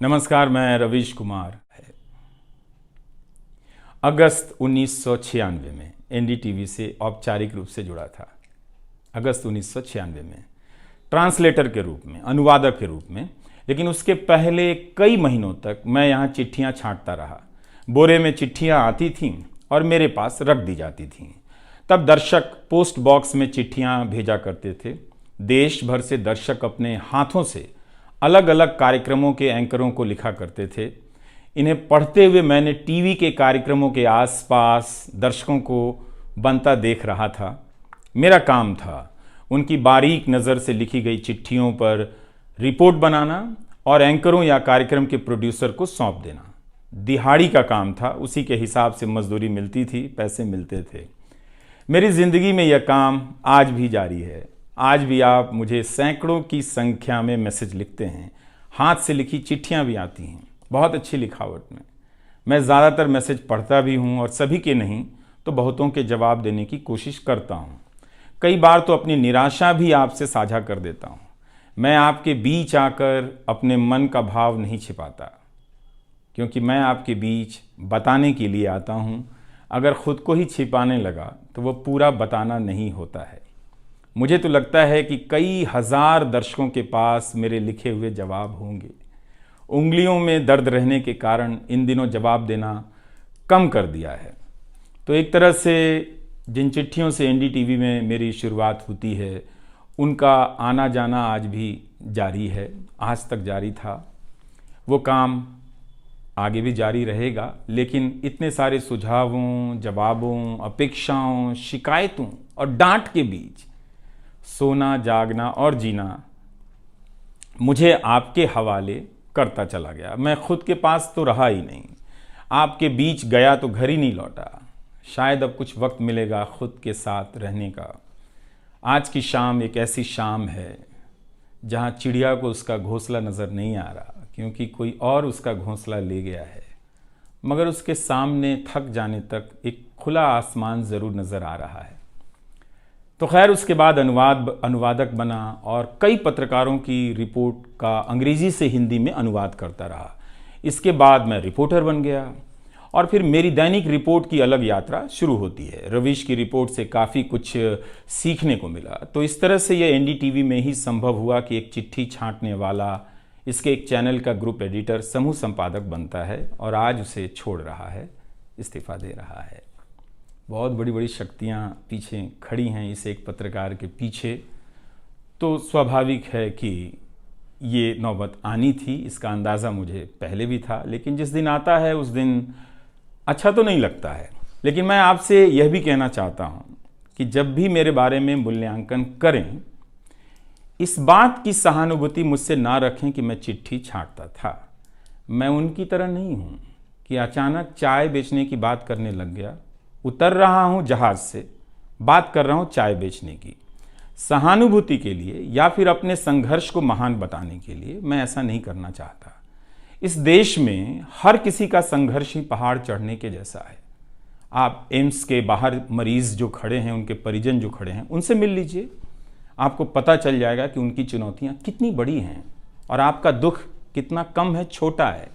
नमस्कार, मैं रवीश कुमार। अगस्त 1996 में एनडीटीवी से औपचारिक रूप से जुड़ा था। अगस्त 1996 में ट्रांसलेटर के रूप में, अनुवादक के रूप में। लेकिन उसके पहले कई महीनों तक मैं यहाँ चिट्ठियाँ छांटता रहा। बोरे में चिट्ठियाँ आती थीं और मेरे पास रख दी जाती थीं। तब दर्शक पोस्ट बॉक्स में चिट्ठियाँ भेजा करते थे। देश भर से दर्शक अपने हाथों से अलग अलग कार्यक्रमों के एंकरों को लिखा करते थे। इन्हें पढ़ते हुए मैंने टीवी के कार्यक्रमों के आसपास दर्शकों को बनता देख रहा था। मेरा काम था उनकी बारीक नज़र से लिखी गई चिट्ठियों पर रिपोर्ट बनाना और एंकरों या कार्यक्रम के प्रोड्यूसर को सौंप देना। दिहाड़ी का काम था, उसी के हिसाब से मजदूरी मिलती थी, पैसे मिलते थे। मेरी ज़िंदगी में यह काम आज भी जारी है। आज भी आप मुझे सैकड़ों की संख्या में मैसेज लिखते हैं। हाथ से लिखी चिट्ठियाँ भी आती हैं, बहुत अच्छी लिखावट में। मैं ज़्यादातर मैसेज पढ़ता भी हूँ और सभी के नहीं तो बहुतों के जवाब देने की कोशिश करता हूँ। कई बार तो अपनी निराशा भी आपसे साझा कर देता हूँ। मैं आपके बीच आकर अपने मन का भाव नहीं छिपाता, क्योंकि मैं आपके बीच बताने के लिए आता हूँ। अगर खुद को ही छिपाने लगा तो वो पूरा बताना नहीं होता है। मुझे तो लगता है कि कई हजार दर्शकों के पास मेरे लिखे हुए जवाब होंगे। उंगलियों में दर्द रहने के कारण इन दिनों जवाब देना कम कर दिया है। तो एक तरह से जिन चिट्ठियों से एनडीटीवी में मेरी शुरुआत होती है, उनका आना जाना आज भी जारी है, आज तक जारी था। वो काम आगे भी जारी रहेगा, लेकिन इतने सारे सुझावों, जवाबों, अपेक्षाओं, शिकायतों और डांट के बीच सोना, जागना और जीना मुझे आपके हवाले करता चला गया। मैं खुद के पास तो रहा ही नहीं, आपके बीच गया तो घर ही नहीं लौटा। शायद अब कुछ वक्त मिलेगा खुद के साथ रहने का। आज की शाम एक ऐसी शाम है जहां चिड़िया को उसका घोंसला नज़र नहीं आ रहा, क्योंकि कोई और उसका घोंसला ले गया है। मगर उसके सामने थक जाने तक एक खुला आसमान ज़रूर नज़र आ रहा है। तो खैर, उसके बाद अनुवादक बना और कई पत्रकारों की रिपोर्ट का अंग्रेज़ी से हिंदी में अनुवाद करता रहा। इसके बाद मैं रिपोर्टर बन गया और फिर मेरी दैनिक रिपोर्ट की अलग यात्रा शुरू होती है। रवीश की रिपोर्ट से काफ़ी कुछ सीखने को मिला। तो इस तरह से यह एनडीटीवी में ही संभव हुआ कि एक चिट्ठी छांटने वाला इसके एक चैनल का ग्रुप एडिटर, समूह संपादक बनता है और आज उसे छोड़ रहा है, इस्तीफ़ा दे रहा है। बहुत बड़ी बड़ी शक्तियाँ पीछे खड़ी हैं इस एक पत्रकार के पीछे। तो स्वाभाविक है कि ये नौबत आनी थी, इसका अंदाज़ा मुझे पहले भी था। लेकिन जिस दिन आता है उस दिन अच्छा तो नहीं लगता है। लेकिन मैं आपसे यह भी कहना चाहता हूँ कि जब भी मेरे बारे में मूल्यांकन करें, इस बात की सहानुभूति मुझसे ना रखें कि मैं चिट्ठी छांटता था। मैं उनकी तरह नहीं हूँ कि अचानक चाय बेचने की बात करने लग गया। उतर रहा हूँ जहाज़ से, बात कर रहा हूँ चाय बेचने की। सहानुभूति के लिए या फिर अपने संघर्ष को महान बताने के लिए मैं ऐसा नहीं करना चाहता। इस देश में हर किसी का संघर्ष ही पहाड़ चढ़ने के जैसा है। आप एम्स के बाहर मरीज जो खड़े हैं, उनके परिजन जो खड़े हैं, उनसे मिल लीजिए। आपको पता चल जाएगा कि उनकी चुनौतियाँ कितनी बड़ी हैं और आपका दुख कितना कम है, छोटा है।